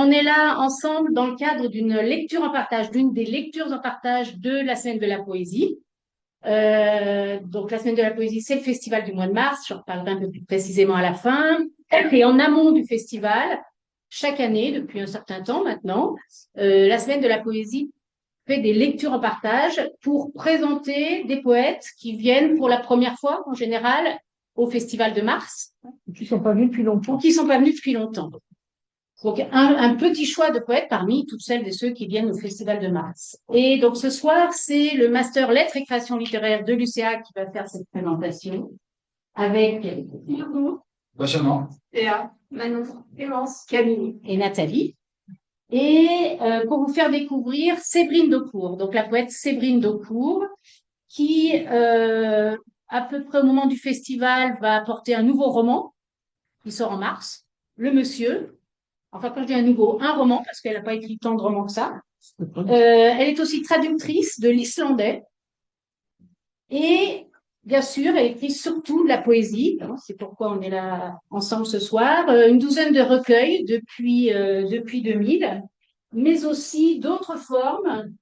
On est là ensemble dans le cadre d'une lecture en partage, d'une des lectures en partage de la Semaine de la Poésie. Donc la Semaine de la Poésie, c'est le festival du mois de mars, je reparlerai un peu plus précisément à la fin. Et en amont du festival, chaque année, depuis un certain temps maintenant, la Semaine de la Poésie fait des lectures en partage pour présenter des poètes qui viennent pour la première fois, en général, au festival de mars. Qui ne sont pas venus depuis longtemps. Qui ne sont pas venus depuis longtemps. Donc, un petit choix de poètes parmi toutes celles et ceux qui viennent au Festival de Mars. Et donc, ce soir, c'est le Master Lettres et Création littéraire de l'UCA qui va faire cette présentation avec Margot, Benjamin, Théa, Manon, Clémence, Camille et Nathalie. Et pour vous faire découvrir Séverine Daucourt, donc la poète Séverine Daucourt, qui, à peu près au moment du festival, va apporter un nouveau roman qui sort en mars, Le Monsieur. Enfin, quand je dis un roman, parce qu'elle n'a pas écrit tant de romans que ça. Elle est aussi traductrice de l'islandais. Et bien sûr, elle écrit surtout de la poésie. C'est pourquoi on est là ensemble ce soir. Une douzaine de recueils depuis 2000, mais aussi d'autres formes,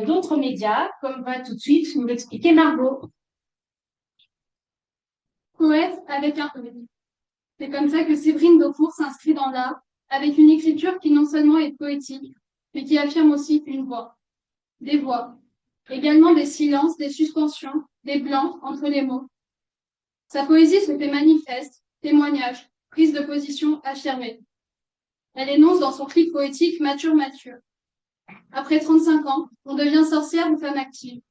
d'autres médias, comme va tout de suite nous l'expliquer Margot. Poète avec un E. C'est comme ça que Séverine Daucourt s'inscrit dans l'art, avec une écriture qui non seulement est poétique, mais qui affirme aussi une voix. Des voix. Également des silences, des suspensions, des blancs entre les mots. Sa poésie se fait manifeste, témoignage, prise de position affirmée. Elle énonce dans son clip poétique Mature, mature. Après 35 ans, on devient sorcière ou femme active.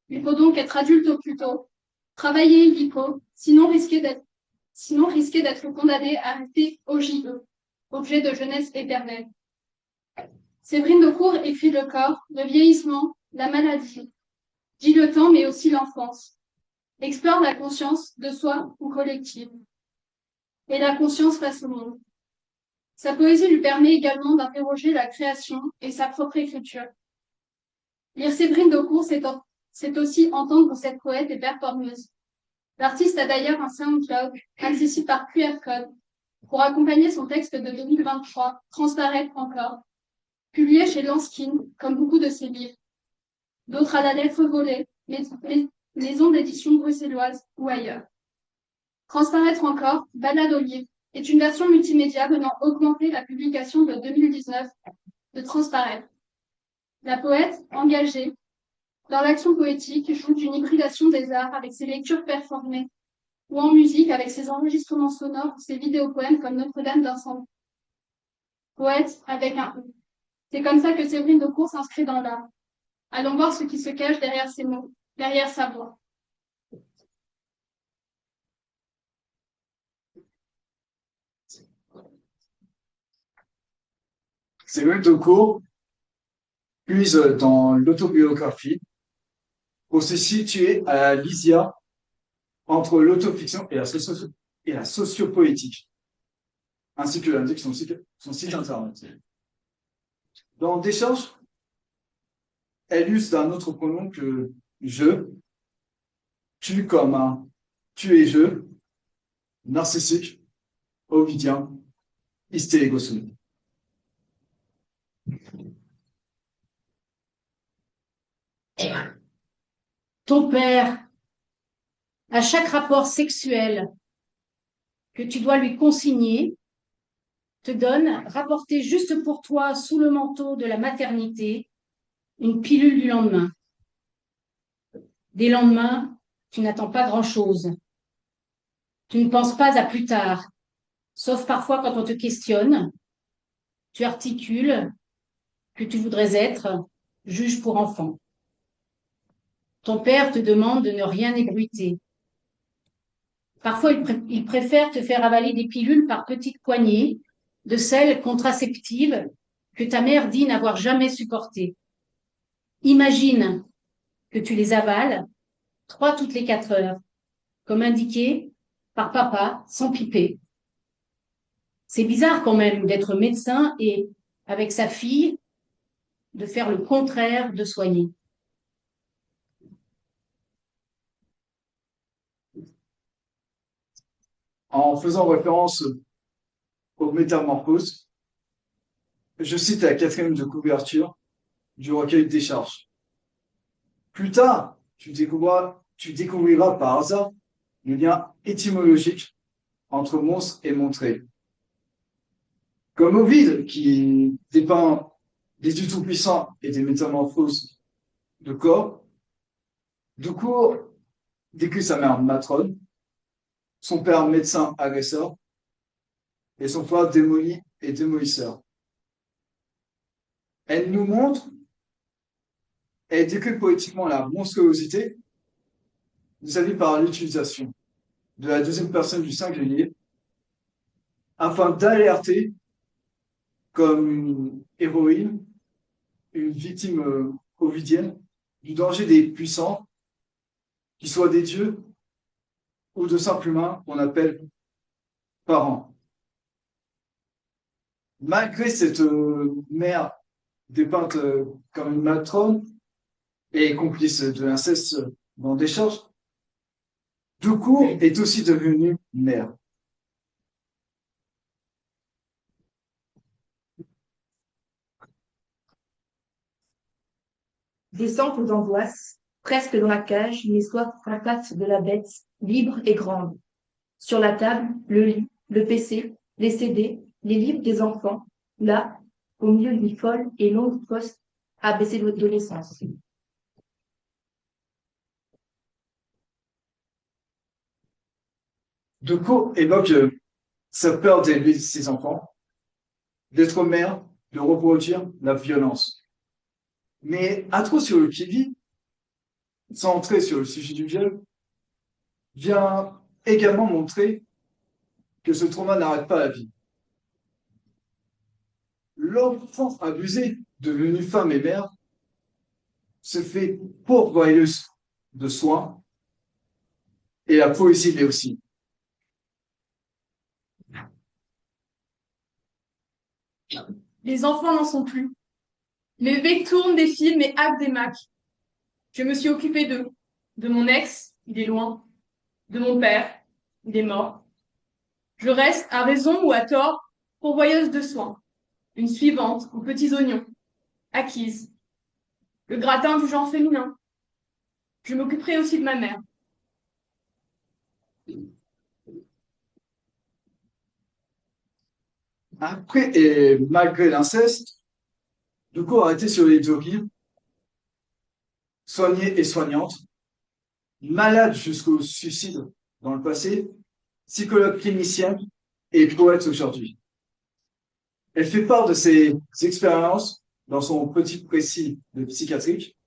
Il faut donc être adulte au plus tôt, travailler illico, sinon risquer d'être condamné à rester OJE, objet de jeunesse éternelle. Séverine Daucourt écrit le corps, le vieillissement, la maladie, dit le temps mais aussi l'enfance, explore la conscience de soi ou collective, et la conscience face au monde. Sa poésie lui permet également d'interroger la création et sa propre écriture. Lire Séverine Daucourt, c'est aussi entendre cette poète et performeuse. L'artiste a d'ailleurs un SoundCloud accessible par QR code pour accompagner son texte de 2023, Transparaître encore, publié chez Lanskin, comme beaucoup de ses livres. D'autres à la lettre volée, maison d'édition bruxelloise ou ailleurs. Transparaître encore, Balade au livre, est une version multimédia venant augmenter la publication de 2019 de Transparaître. La poète, engagée dans l'action poétique, joue d'une hybridation des arts avec ses lectures performées, ou en musique avec ses enregistrements sonores ou ses vidéopoèmes comme Notre-Dame d'incendie. Poète avec un E. C'est comme ça que Séverine Daucourt s'inscrit dans l'art. Allons voir ce qui se cache derrière ces mots, derrière sa voix. Séverine Daucourt puise dans l'autobiographie pour se situer à la lisière entre l'autofiction et la sociopoétique, ainsi que l'indique son site internet. Dans Décharge, elle use d'un autre pronom que je, tu comme un tu et je, narcissique, ovidien, hystérégoson. Ton père, à chaque rapport sexuel que tu dois lui consigner, te donne, rapportée juste pour toi sous le manteau de la maternité, une pilule du lendemain. Des lendemains, tu n'attends pas grand-chose. Tu ne penses pas à plus tard, sauf parfois quand on te questionne. Tu articules que tu voudrais être juge pour enfants. Ton père te demande de ne rien ébruiter. Parfois, il préfère te faire avaler des pilules par petites poignées, de celles contraceptives que ta mère dit n'avoir jamais supportées. Imagine que tu les avales 3 toutes les 4 heures, comme indiqué par papa sans piper. C'est bizarre quand même d'être médecin et, avec sa fille, de faire le contraire de soigner. En faisant référence aux métamorphoses, Je cite la quatrième de couverture du recueil des charges. Plus tard, tu découvriras par hasard le lien étymologique entre monstre et montré. Comme Ovide, qui dépeint des dieux tout-puissants et des métamorphoses de corps, Doucourre décrit sa mère matrone, son père médecin agresseur et son frère démoli et démolisseur. Elle nous montre, elle décrit poétiquement la monstruosité de sa vie par l'utilisation de la deuxième personne du singulier afin d'alerter comme une héroïne, une victime ovidienne, du danger des puissants, qu'ils soient des dieux ou de simples humains qu'on appelle parents. Malgré cette mère dépeinte comme une matrone et complice de l'inceste dans des charges, Doucourre est aussi devenue mère. Descente aux angoisses, presque dans la cage, les soifs fracassent de la bête, libre et grande. Sur la table, le lit, le PC, les CD, les livres des enfants, là, au milieu d'une folle et longue poste, à baisser l'adolescence. Doucourre évoque sa peur d'élever ses enfants, d'être mère, de reproduire la violence. Mais à trop sur le qui-vive, sans entrer sur le sujet du viol, vient également montrer que ce trauma n'arrête pas la vie. L'enfant abusé, devenu femme et mère, se fait pourvoyeuse de soins, et la poésie l'est aussi. Les enfants n'en sont plus. Les V tournent des films et hackent des Macs. Je me suis occupée d'eux. De mon ex, il est loin. De mon père, il est mort. Je reste, à raison ou à tort, pourvoyeuse de soins. Une suivante aux petits oignons. Acquise. Le gratin du genre féminin. Je m'occuperai aussi de ma mère. Après et malgré l'inceste, Doucourre a été sur les théories, soignée et soignante, malade jusqu'au suicide dans le passé, psychologue clinicienne et poète aujourd'hui. Elle fait part de ses expériences dans son petit précis de psychiatrique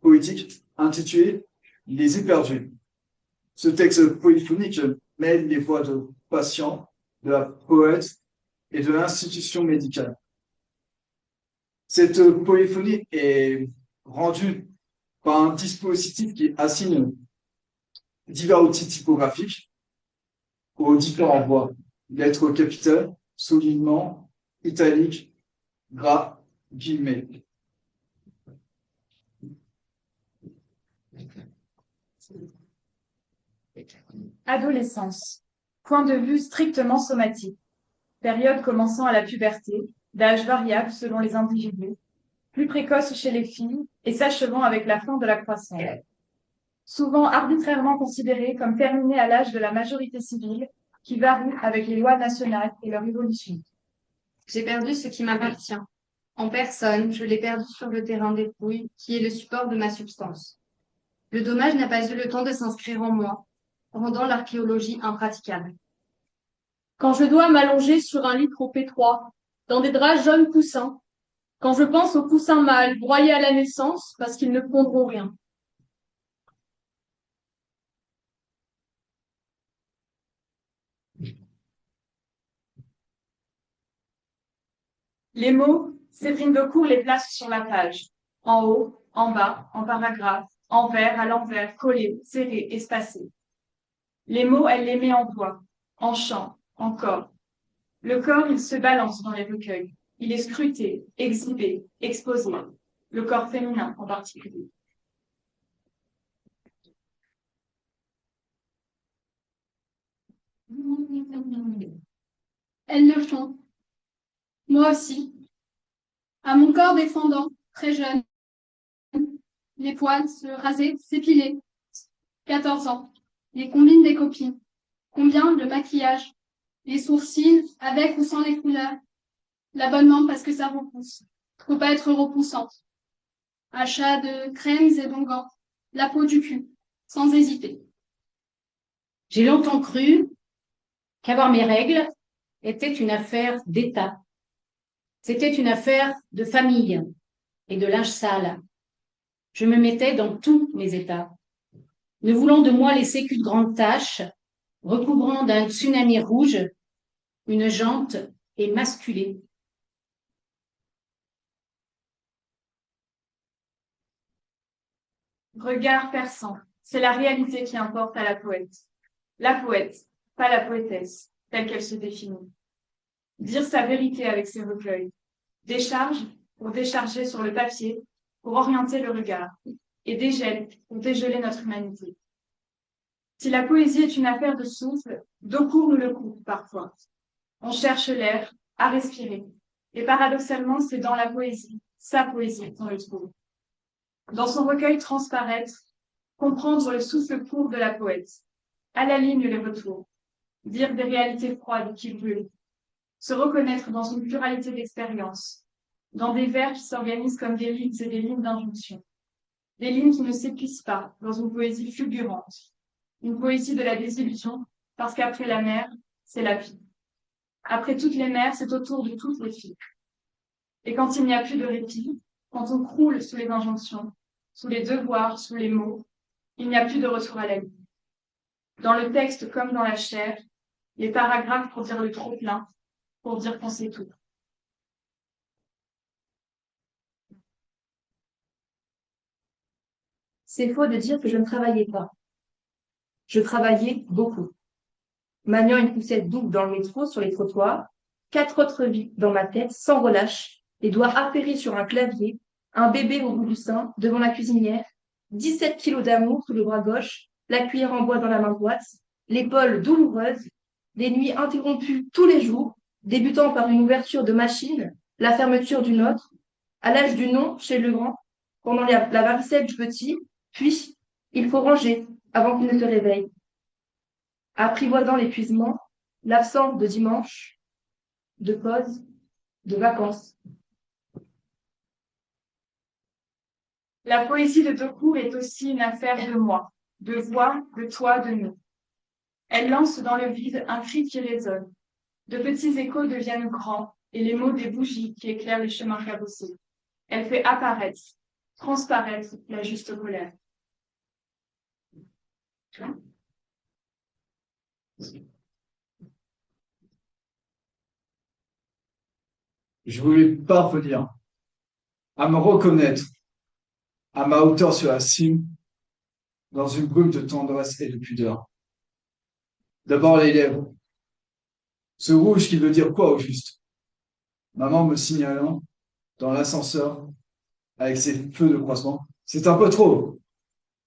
poétique intitulé Les éperdus. Ce texte polyphonique mêle les voix de patients, de la poète et de l'institution médicale. Cette polyphonie est rendue par un dispositif qui assigne divers outils typographiques aux différentes voix. Lettres capitales, soulignement, italique, gras, guillemets. Adolescence. Point de vue strictement somatique. Période commençant à la puberté, d'âge variable selon les individus, plus précoce chez les filles et s'achevant avec la fin de la croissance. Souvent arbitrairement considérée comme terminée à l'âge de la majorité civile, qui varie avec les lois nationales et leur évolution. J'ai perdu ce qui m'appartient. En personne, je l'ai perdu sur le terrain des fouilles, qui est le support de ma substance. Le dommage n'a pas eu le temps de s'inscrire en moi, rendant l'archéologie impraticable. Quand je dois m'allonger sur un lit trop étroit, dans des draps jaunes poussins, quand je pense aux poussins mâles broyés à la naissance parce qu'ils ne pondront rien. Les mots, Séverine Daucourt les place sur la page. En haut, en bas, en paragraphe, en vers, à l'envers, collés, serrés, espacés. Les mots, elle les met en voix, en chant, en corps. Le corps, il se balance dans les recueils. Il est scruté, exhibé, exposé. Le corps féminin en particulier. Elles le font. Moi aussi. À mon corps défendant, très jeune, les poils se raser, s'épiler. 14 ans. Les combines des copines. Combien le maquillage. Les sourcils, avec ou sans les couleurs. L'abonnement parce que ça repousse. Faut pas être repoussante. Achat de crèmes et d'onguents. La peau du cul. Sans hésiter. J'ai longtemps cru qu'avoir mes règles était une affaire d'État. C'était une affaire de famille et de linge sale. Je me mettais dans tous mes états, ne voulant de moi laisser qu'une grande tache, recouvrant d'un tsunami rouge une jante émasculée. Regard perçant, c'est la réalité qui importe à la poète. La poète, pas la poétesse, telle qu'elle se définit. Dire sa vérité avec ses recueils. Décharge pour décharger sur le papier, pour orienter le regard. Et dégel pour dégeler notre humanité. Si la poésie est une affaire de souffle, d'eau court nous le coupe parfois. On cherche l'air, à respirer. Et paradoxalement, c'est dans la poésie, sa poésie, qu'on le trouve. Dans son recueil Transparaître, comprendre le souffle court de la poète, à la ligne les retours, dire des réalités froides qui brûlent, se reconnaître dans une pluralité d'expériences, dans des vers qui s'organisent comme des lignes et des lignes d'injonction, des lignes qui ne s'épuisent pas dans une poésie fulgurante, une poésie de la désillusion, parce qu'après la mer, c'est la vie. Après toutes les mers, c'est autour de toutes les filles. Et quand il n'y a plus de répit, quand on croule sous les injonctions, sous les devoirs, sous les mots, il n'y a plus de retour à la vie. Dans le texte comme dans la chair, les paragraphes pour dire le trop-plein, pour dire qu'on sait tout. C'est faux de dire que je ne travaillais pas. Je travaillais beaucoup. Maniant une poussette double dans le métro, sur les trottoirs, 4 autres vies dans ma tête, sans relâche, les doigts apéris sur un clavier, un bébé au bout du sein, devant la cuisinière, 17 kilos d'amour sous le bras gauche, la cuillère en bois dans la main droite, l'épaule douloureuse, des nuits interrompues tous les jours, débutant par une ouverture de machine, la fermeture d'une autre, à l'âge du non chez le grand, pendant la varicelle du petit, puis il faut ranger avant qu'il ne se réveille. Apprivoisant l'épuisement, l'absence de dimanche, de pause, de vacances. La poésie de Decour est aussi une affaire de moi, de voix, de toi, de nous. Elle lance dans le vide un cri qui résonne. De petits échos deviennent grands, et les mots des bougies qui éclairent les chemins cabossés. Elle fait apparaître, transparaître la juste colère. Je voulais parvenir à me reconnaître à ma hauteur sur la cime, dans une brume de tendresse et de pudeur. D'abord les lèvres, ce rouge qui veut dire quoi au juste? Maman me signalant dans l'ascenseur avec ses feux de croissement. C'est un peu trop.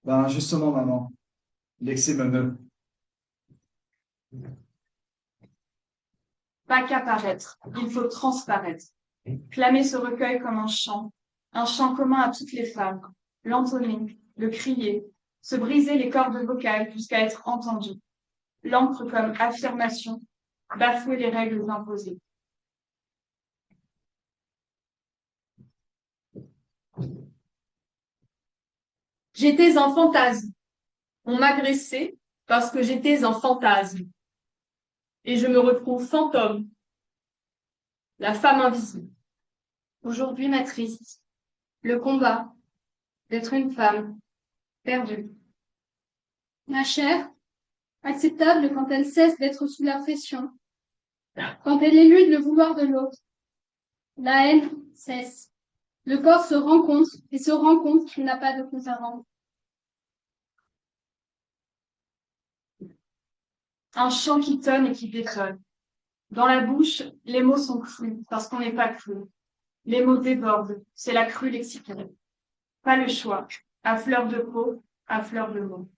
Ben justement, maman, l'excès me meut. Pas qu'apparaître, il faut transparaître. Clamer ce recueil comme un chant commun à toutes les femmes, l'entonner, le crier, se briser les cordes vocales jusqu'à être entendu. L'encre comme affirmation, bafouer les règles imposées. J'étais un fantasme. On m'agressait parce que j'étais un fantasme. Et je me retrouve fantôme, la femme invisible. Aujourd'hui m'attriste. Le combat d'être une femme perdue. Ma chair, acceptable quand elle cesse d'être sous la pression, quand elle élude le vouloir de l'autre. La haine cesse. Le corps se rencontre et se rend compte qu'il n'a pas de compte à rendre. Un chant qui tonne et qui détonne. Dans la bouche, les mots sont crus parce qu'on n'est pas cru. Les mots débordent, c'est la crue lexicale. Pas le choix, à fleur de peau, à fleur de mots.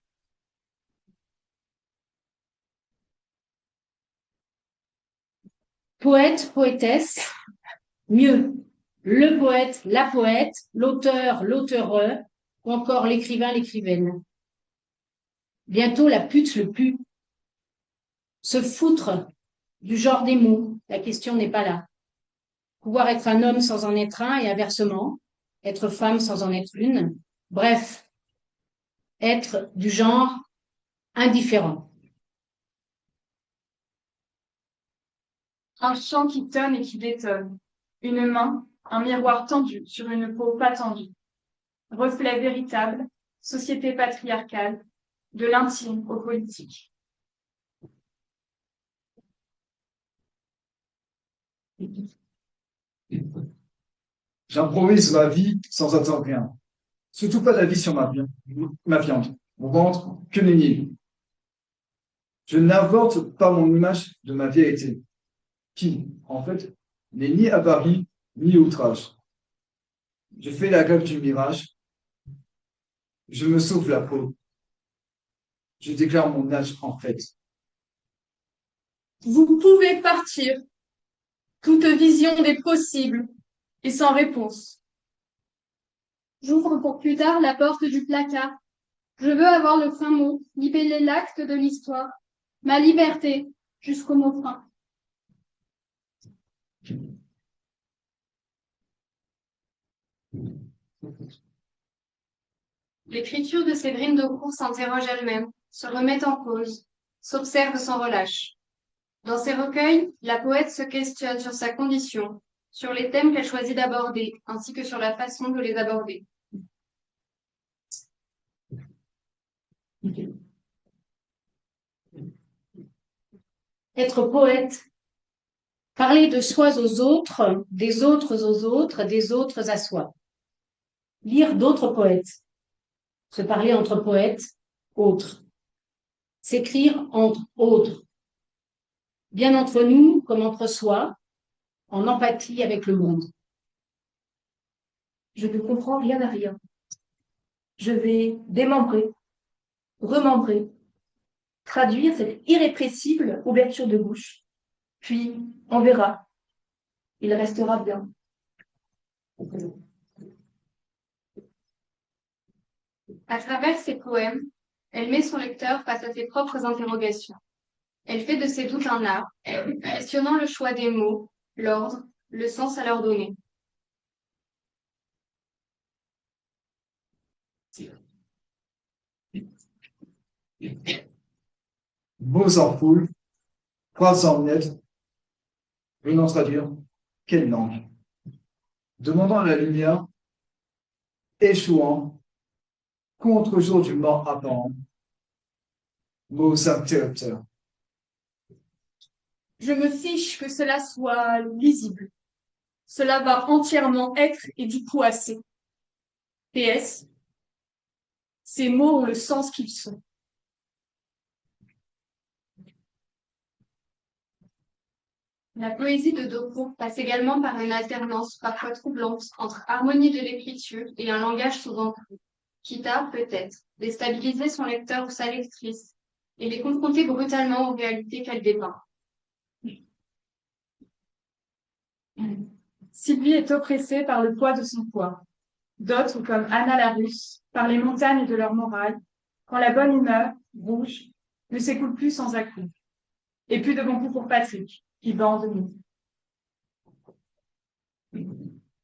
Poète, poétesse, mieux. le poète, la poète, l'auteur, l'auteureux, ou encore l'écrivain, l'écrivaine. Bientôt la pute, le pu. Se foutre du genre des mots, la question n'est pas là. Pouvoir être un homme sans en être un et inversement, être femme sans en être une. Bref, être du genre indifférent. Un chant qui tonne et qui détonne. Une main, un miroir tendu sur une peau pas tendue. Reflet véritable, société patriarcale, de l'intime au politique. J'improvise ma vie sans attendre rien. Surtout pas la vie sur ma viande, mon ventre, que nenni. Je n'invente pas mon image de ma vérité, qui, en fait, n'est ni avarie, ni outrage. Je fais la grève du mirage. Je me sauve la peau. Je déclare mon âge en fait. Vous pouvez partir. Toute vision des possibles et sans réponse. J'ouvre pour plus tard la porte du placard. Je veux avoir le fin mot, libeller l'acte de l'histoire. Ma liberté, jusqu'au mot fin. L'écriture de Séverine Daucourt s'interroge elle-même, se remet en cause, s'observe sans relâche. Dans ses recueils, la poète se questionne sur sa condition, sur les thèmes qu'elle choisit d'aborder, ainsi que sur la façon de les aborder. Être poète, parler de soi aux autres, des autres aux autres, des autres à soi. Lire d'autres poètes, se parler entre poètes, autres. S'écrire entre autres. Bien entre nous comme entre soi, en empathie avec le monde. Je ne comprends rien à rien. Je vais démembrer, remembrer, traduire cette irrépressible ouverture de bouche. Puis, on verra. Il restera bien. À travers ses poèmes, elle met son lecteur face à ses propres interrogations. Elle fait de ses doutes un art, questionnant le choix des mots, l'ordre, le sens à leur donner. Mots en foule, phrases en miettes, venant traduire, quelle langue? Demandant à la lumière, échouant, contre-jour du mort apparent, mots interrupteurs. Je me fiche que cela soit lisible. Cela va entièrement être et du coup assez. PS. Ces mots ont le sens qu'ils sont. La poésie de Daucourt passe également par une alternance parfois troublante entre harmonie de l'écriture et un langage souvent cru, quitte à, peut-être, déstabiliser son lecteur ou sa lectrice et les confronter brutalement aux réalités qu'elle dépeint. Sylvie est oppressée par le poids de son poids. D'autres, comme Anna la Russe, par les montagnes de leur morale, quand la bonne humeur, rouge, ne s'écoule plus sans à-coups. Et plus de bon coup pour Patrick, qui bande nous.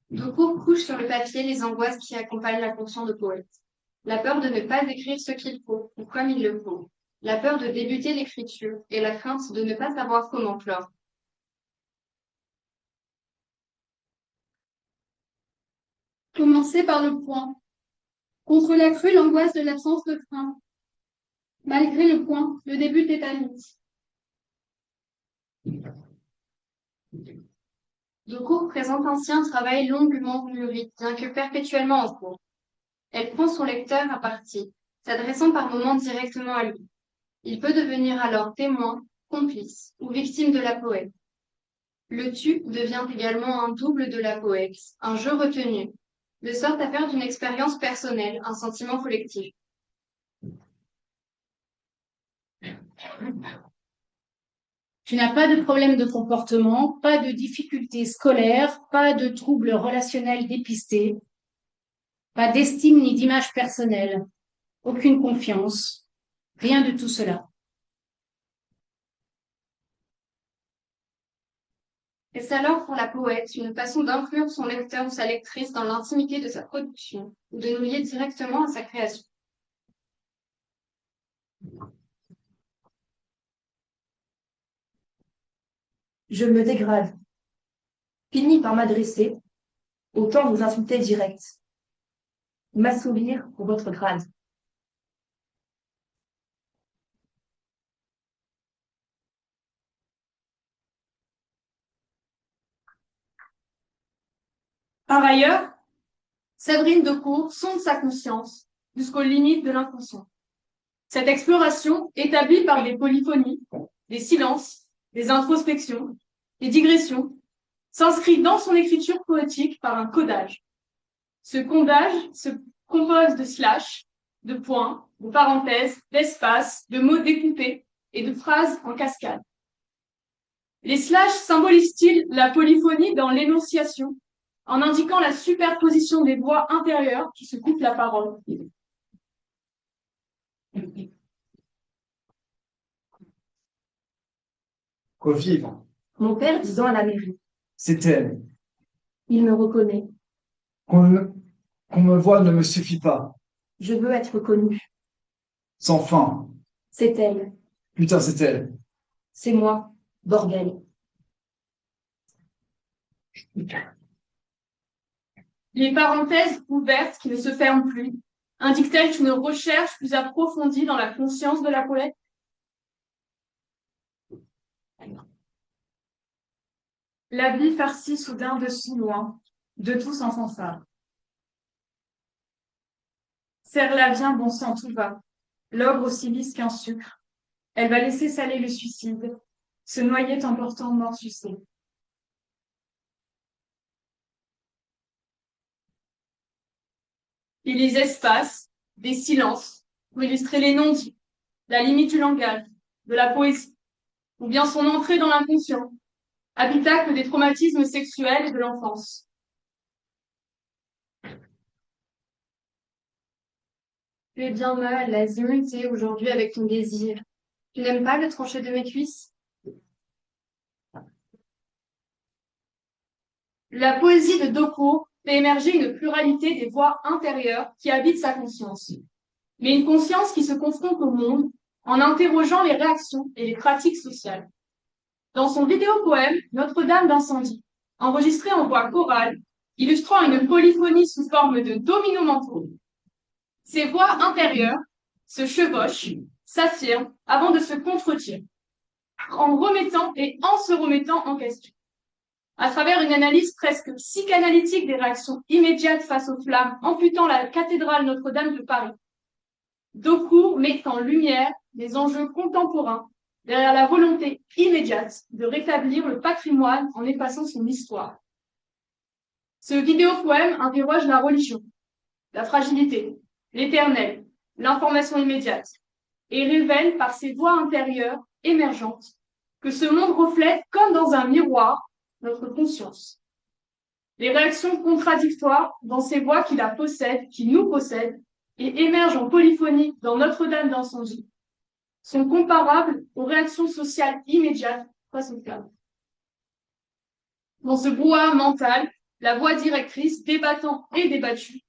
Daucourt couche sur le papier les angoisses qui accompagnent la fonction de poète. La peur de ne pas écrire ce qu'il faut ou comme il le faut. La peur de débuter l'écriture et la crainte de ne pas savoir comment clore. Commencer par le point. Contre la crue, l'angoisse de l'absence de frein. Malgré le point, le début tétanise. Daucourt présente ainsi un travail longuement mûri, bien que perpétuellement en cours. Elle prend son lecteur à partie, s'adressant par moments directement à lui. Il peut devenir alors témoin, complice ou victime de la poète. Le tu devient également un double de la poète, un jeu retenu, de sorte à faire d'une expérience personnelle un sentiment collectif. Tu n'as pas de problème de comportement, pas de difficultés scolaires, pas de troubles relationnels dépistés, pas d'estime ni d'image personnelle, aucune confiance, rien de tout cela. Est-ce alors pour la poète une façon d'inclure son lecteur ou sa lectrice dans l'intimité de sa production ou de nous lier directement à sa création? Je me dégrade. Finis par m'adresser, autant vous insulter direct. M'assouvir pour votre grade. Par ailleurs, Séverine Decour sonde sa conscience jusqu'aux limites de l'inconscient. Cette exploration, établie par des polyphonies, des silences, des introspections, des digressions, s'inscrit dans son écriture poétique par un codage. Ce codage se compose de slash, de points, de parenthèses, d'espaces, de mots découpés et de phrases en cascade. Les slash symbolisent-ils la polyphonie dans l'énonciation, en indiquant la superposition des voix intérieures qui se coupent la parole? Revivre. Mon père disant à la mairie. C'est elle. Il me reconnaît. Qu'on me voie ne me suffit pas. Je veux être connu. Sans fin. C'est elle. Putain, c'est elle. C'est moi. Bordel. Les parenthèses ouvertes qui ne se ferment plus indiquent-elles une recherche plus approfondie dans la conscience de la poète? La vie farcie soudain de si loin, de tout sans fanfare. Serre-la bien, bon sang, tout va. L'ogre aussi lisse qu'un sucre. Elle va laisser saler le suicide, se noyer en portant mort sucée. Et les espaces, des silences, pour illustrer les non-dits, la limite du langage, de la poésie, ou bien son entrée dans l'inconscient, habitacle des traumatismes sexuels et de l'enfance. Tu es bien mal, la zimulté aujourd'hui avec ton désir. Tu n'aimes pas le trancher de mes cuisses? La poésie de Decour fait émerger une pluralité des voix intérieures qui habitent sa conscience, mais une conscience qui se confronte au monde en interrogeant les réactions et les pratiques sociales. Dans son vidéo-poème Notre-Dame d'incendie, enregistré en voix chorale, illustrant une polyphonie sous forme de dominos mentaux, ces voix intérieures se chevauchent, s'affirment avant de se contredire, en remettant et en se remettant en question. À travers une analyse presque psychanalytique des réactions immédiates face aux flammes amputant la cathédrale Notre-Dame de Paris, Decour met en lumière les enjeux contemporains derrière la volonté immédiate de rétablir le patrimoine en effaçant son histoire. Ce vidéo-poème interroge la religion, la fragilité, l'éternel, l'information immédiate, et révèle par ses voix intérieures émergentes que ce monde reflète comme dans un miroir notre conscience. Les réactions contradictoires dans ces voix qui la possèdent, qui nous possèdent, et émergent en polyphonie dans Notre-Dame d'incendie, sont comparables aux réactions sociales immédiates face aux flammes. Dans ce brouhaha mental, la voix directrice, débattant et débattue,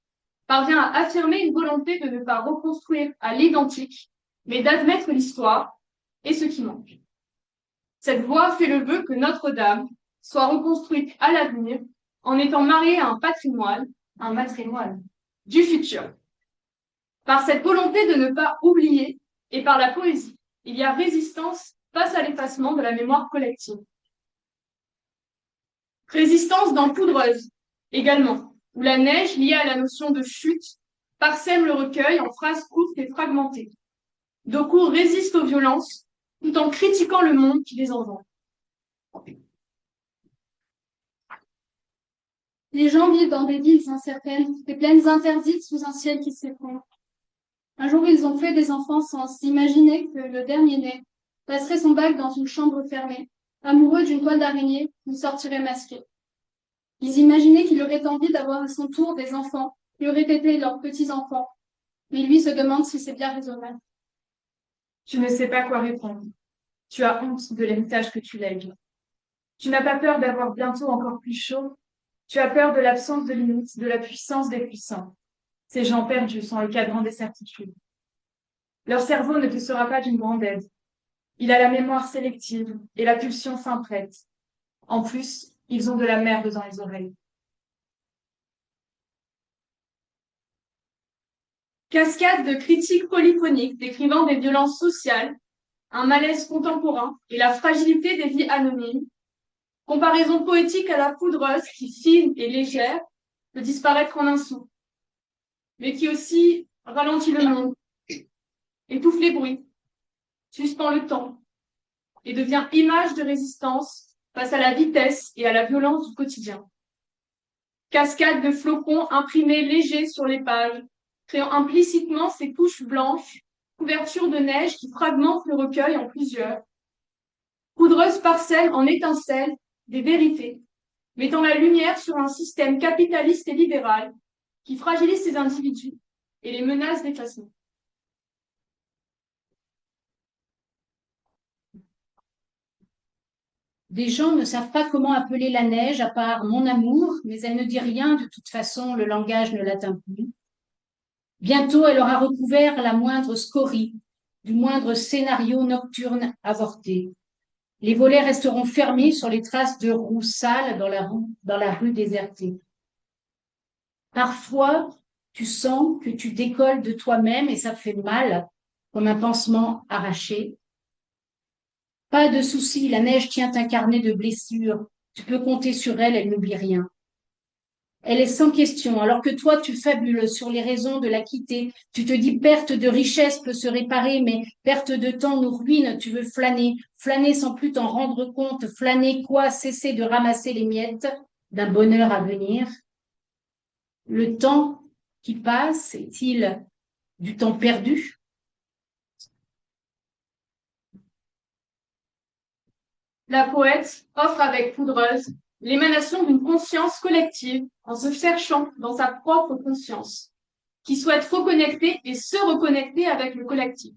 parvient à affirmer une volonté de ne pas reconstruire à l'identique, mais d'admettre l'histoire et ce qui manque. Cette voix fait le vœu que Notre-Dame soit reconstruite à l'avenir en étant mariée à un patrimoine du futur. Par cette volonté de ne pas oublier et par la poésie, il y a résistance face à l'effacement de la mémoire collective. Résistance dans Poudreuse, également, où la neige liée à la notion de chute parsème le recueil en phrases courtes et fragmentées. Decour résiste aux violences tout en critiquant le monde qui les engendre. Les gens vivent dans des villes incertaines, des plaines interdites sous un ciel qui s'effondre. Un jour, ils ont fait des enfants sans s'imaginer que le dernier-né passerait son bac dans une chambre fermée, amoureux d'une toile d'araignée, il sortirait masqué. Ils imaginaient qu'il aurait envie d'avoir à son tour des enfants, qui auraient été leurs petits-enfants. Mais lui se demande si c'est bien raisonnable. Tu ne sais pas quoi répondre. Tu as honte de l'héritage que tu lègues. Tu n'as pas peur d'avoir bientôt encore plus chaud. Tu as peur de l'absence de limites, de la puissance des puissants. Ces gens perdus sont le cadran des certitudes. Leur cerveau ne te sera pas d'une grande aide. Il a la mémoire sélective et la pulsion s'imprète. En plus, ils ont de la merde dans les oreilles. Cascade de critiques polyphoniques décrivant des violences sociales, un malaise contemporain et la fragilité des vies anonymes. Comparaison poétique à la poudreuse qui, fine et légère, peut disparaître en un souffle, mais qui aussi ralentit le monde, étouffe les bruits, suspend le temps et devient image de résistance face à la vitesse et à la violence du quotidien. Cascade de flocons imprimés légers sur les pages, créant implicitement ces couches blanches, couverture de neige qui fragmentent le recueil en plusieurs. Poudreuse parcelle en étincelles des vérités, mettant la lumière sur un système capitaliste et libéral qui fragilise ces individus et les menace d'effacement. Des gens ne savent pas comment appeler la neige à part mon amour, mais elle ne dit rien, de toute façon, le langage ne l'atteint plus. Bientôt, elle aura recouvert la moindre scorie, du moindre scénario nocturne avorté. Les volets resteront fermés sur les traces de roues sales dans la rue désertée. Parfois, tu sens que tu décolles de toi-même et ça fait mal, comme un pansement arraché. Pas de souci, la neige tient un carnet de blessures. Tu peux compter sur elle, elle n'oublie rien. Elle est sans question, alors que toi, tu fabules sur les raisons de la quitter. Tu te dis perte de richesse peut se réparer, mais perte de temps nous ruine. Tu veux flâner, flâner sans plus t'en rendre compte. Flâner quoi? Cesser de ramasser les miettes d'un bonheur à venir. Le temps qui passe est-il du temps perdu? La poète offre avec Poudreuse l'émanation d'une conscience collective en se cherchant dans sa propre conscience, qui souhaite reconnecter et se reconnecter avec le collectif.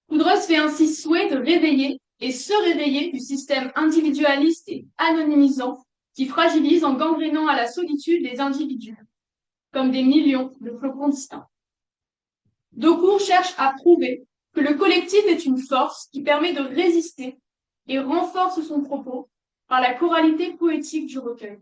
Poudreuse fait ainsi souhait de réveiller et se réveiller du système individualiste et anonymisant qui fragilise en gangrénant à la solitude les individus, comme des millions de flocons distincts. Daucourt cherche à prouver que le collectif est une force qui permet de résister et renforce son propos par la choralité poétique du recueil.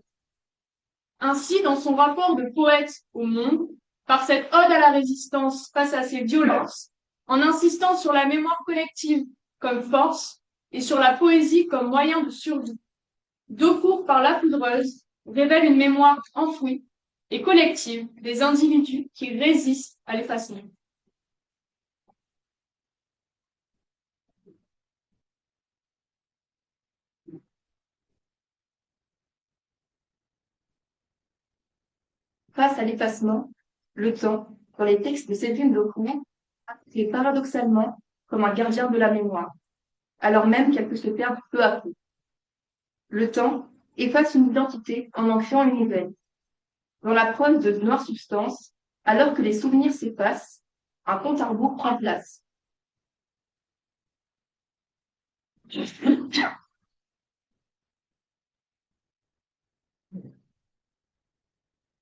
Ainsi, dans son rapport de poète au monde, par cette ode à la résistance face à ces violences, en insistant sur la mémoire collective comme force et sur la poésie comme moyen de survie, Daucourt par la poudreuse révèle une mémoire enfouie et collective des individus qui résistent à l'effacement. Face à l'effacement, le temps, dans les textes de Séverine Daucourt, est paradoxalement comme un gardien de la mémoire, alors même qu'elle peut se perdre peu à peu. Le temps efface une identité en en créant une nouvelle. Dans la prose de Noire Substance, alors que les souvenirs s'effacent, un compte à rebours prend place.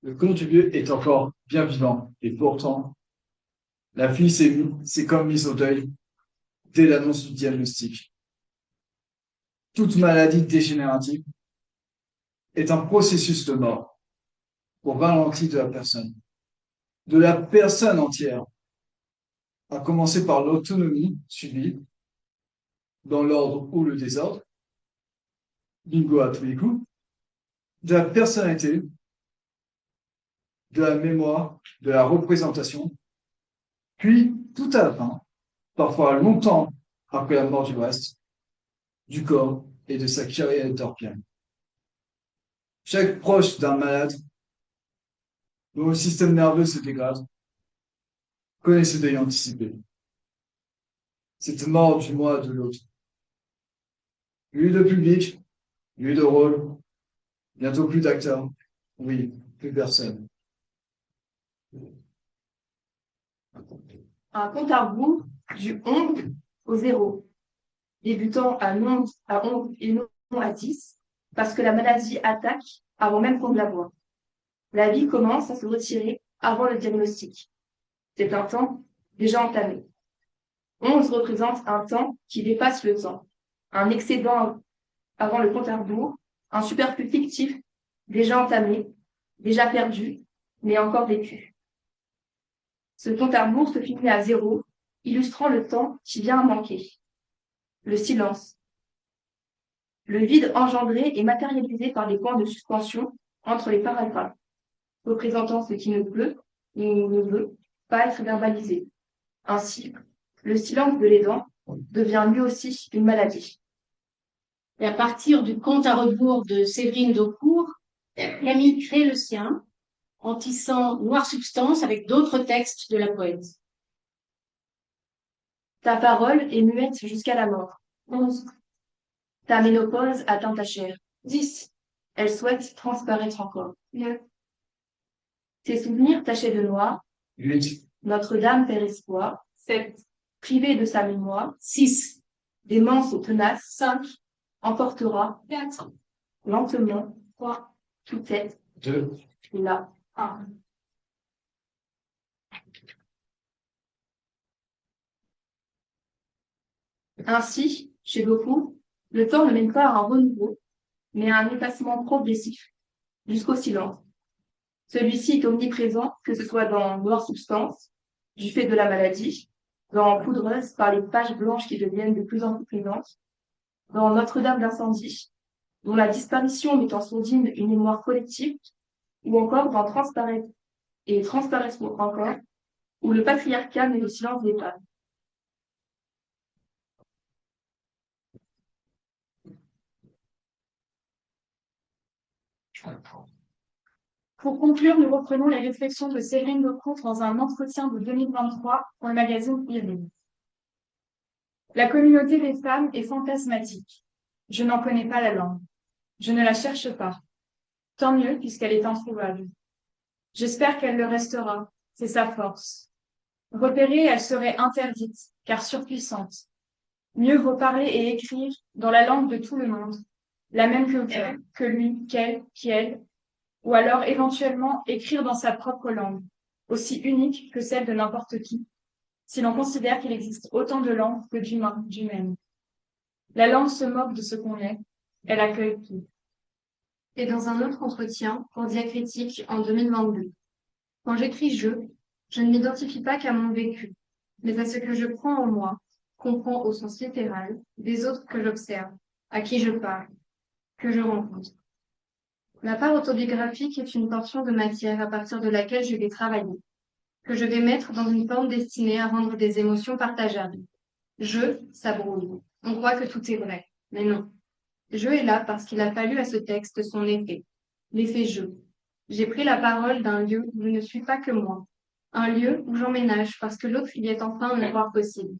Le conte du lieu est encore bien vivant, et pourtant, la fille s'est comme mise au deuil dès l'annonce du diagnostic. Toute maladie dégénérative est un processus de mort pour ralenti de la personne entière, à commencer par l'autonomie subie, dans l'ordre ou le désordre, bingo à tous les coups, de la personnalité, de la mémoire, de la représentation, puis tout à la fin, parfois longtemps après la mort du reste, du corps et de sa carrière éthiopienne. Chaque proche d'un malade dont le système nerveux se dégrade connaît ce deuil anticipé. cette mort du moi de l'autre. Plus de public, plus de rôle, bientôt plus d'acteurs. Oui, plus personne. Un compte à rebours du 11 au 0, débutant à 11 et non à 10, parce que la maladie attaque avant même qu'on ne la voie. La vie commence à se retirer avant le diagnostic. C'est un temps déjà entamé. 11 représente un temps qui dépasse le temps, un excédent avant le compte à rebours, un superflu fictif déjà entamé, déjà perdu, mais encore vécu. Ce compte à rebours se finit à 0, illustrant le temps qui vient à manquer. Le silence. Le vide engendré et matérialisé par les points de suspension entre les paragraphes, représentant ce qui ne peut ou ne veut pas être verbalisé. Ainsi, le silence de l'aidant devient lui aussi une maladie. Et à partir du compte à rebours de Séverine Daucourt, Camille crée le sien en tissant Noire Substance avec d'autres textes de la poète. Ta parole est muette jusqu'à la mort. 11. Ta ménopause atteint ta chair. 10. Elle souhaite transparaître encore. 9. Tes souvenirs tachés de noir. 8, Notre-Dame perd espoir. 7, Privée de sa mémoire. 6. Des manses tenaces. 5. Emportera 4. lentement 3. toute tête 2, là. 1. Ainsi, chez beaucoup, le temps ne mène pas à un renouveau, mais à un effacement progressif, jusqu'au silence. Celui-ci est omniprésent, que ce soit dans Noire Substance, du fait de la maladie, dans Poudreuse, par les pages blanches qui deviennent de plus en plus présentes, dans Notre-Dame d'incendie, dont la disparition met en sourdine une mémoire collective, ou encore dans Transparaître et Transparaître encore, où le patriarcat met le silence des femmes. Pour conclure, nous reprenons les réflexions de Séverine Daucourt dans un entretien de 2023 pour le magazine Irine. La communauté des femmes est fantasmatique. Je n'en connais pas la langue. Je ne la cherche pas. Tant mieux puisqu'elle est introuvable. J'espère qu'elle le restera. C'est sa force. Repérée, elle serait interdite, car surpuissante. Mieux vaut parler et écrire dans la langue de tout le monde, la même que lui, qu'elle, qui elle, ou alors éventuellement écrire dans sa propre langue, aussi unique que celle de n'importe qui, si l'on considère qu'il existe autant de langues que d'humains, d'humaines. La langue se moque de ce qu'on est, elle accueille tout. Et dans un autre entretien pour Diacritique en 2022. Quand j'écris je ne m'identifie pas qu'à mon vécu, mais à ce que je prends en moi, comprends au sens littéral, des autres que j'observe, à qui je parle, que je rencontre. La part autobiographique est une portion de matière à partir de laquelle je vais travailler, que je vais mettre dans une forme destinée à rendre des émotions partageables. Ça brouille. On croit que tout est vrai, mais non. Je est là parce qu'il a fallu à ce texte son effet, l'effet je. J'ai pris la parole d'un lieu où je ne suis pas que moi, un lieu où j'emménage parce que l'autre y est enfin un miroir possible.